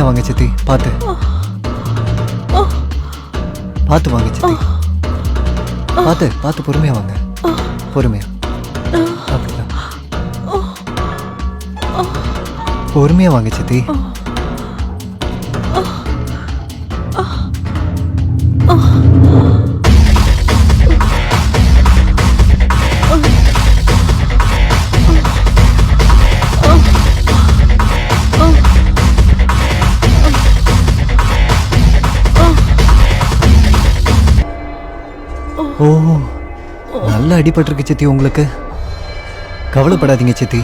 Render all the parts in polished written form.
வாங்க சித்தி, பார்த்து பார்த்து வாங்க சித்தி, பார்த்து பார்த்து பொறுமையா வாங்க, பொறுமையா, அப்படிதான் பொறுமையா வாங்க சித்தி. ஓ, நல்லா அடிபட்டிருக்கு சித்தி உங்களுக்கு. கவலைப்படாதீங்க சித்தி,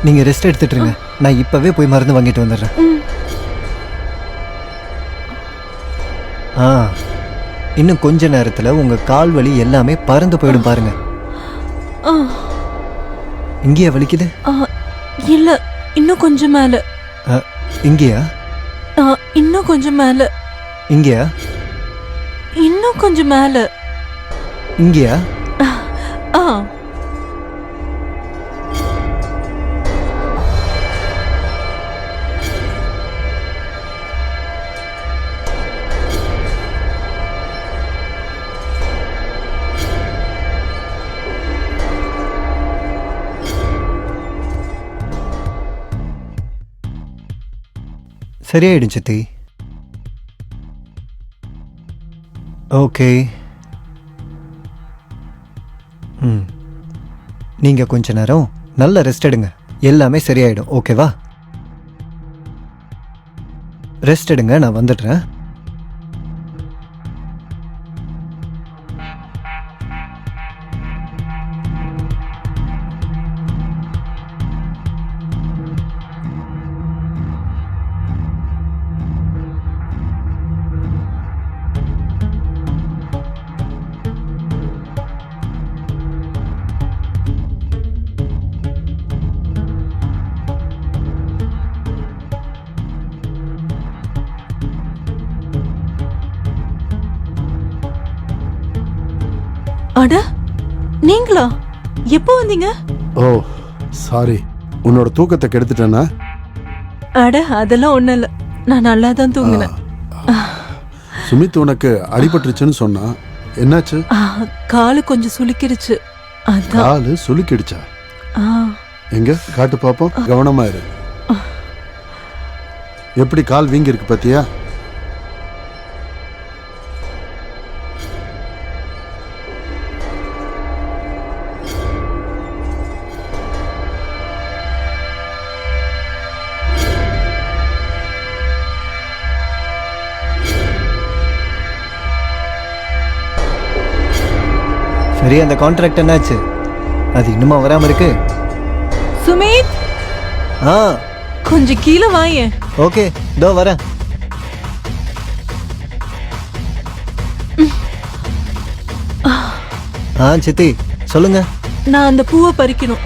நீங்க ரெஸ்ட் எடுத்துட்டுருங்க. நான் இப்பவே போய் மருந்து வாங்கிட்டு வந்துடுறேன். இன்னும் கொஞ்ச நேரத்துல உங்க கால் வலி எல்லாமே பறந்து போயிடும் பாருங்க. இங்கேயா வலிக்குது? இல்ல, இன்னும் கொஞ்சம் மேல. இங்கேயா? இன்னும் கொஞ்சம் மேல. இங்கேயா? இன்னும் கொஞ்சம் மேல. இங்கேயா? சரியாயிடும் சித்தி. ஓகே. நீங்க கொஞ்ச நேரம் நல்ல ரெஸ்ட் எடுங்க, எல்லாமே சரியாயிடும். ஓகேவா? ரெஸ்ட் எடுங்க, நான் வந்துடுறேன். அட, நீங்களா? எப்போ வந்தீங்க? ஓ சாரி, உன்னோட தூக்கத்தை கெடுத்துட்டேனா? அட, அதெல்லாம் ஒண்ணும் இல்ல, நான் நல்லா தான் தூங்கினேன். சுமித் உனக்கு அடிபட்டுருச்சுன்னு சொன்னா, என்னாச்சு? காலு கொஞ்சம் சுளுக்கிடுச்சு. அதான். காலு சுளுக்கிடுச்சா? எங்க காட்டு பாப்போம், கவனமா இரு. எப்படி கால் வீங்கி இருக்கு பாத்தியா? சரி, அந்த கான்ட்ராக்ட் என்னாச்சு? அது இன்னுமா வராம இருக்கு? சுமித், கொஞ்சம் கீழே வாங்க. ஓகே, இதோ வரேன். சித்தி சொல்லுங்க. நான் அந்த பூவை பறிக்கணும்.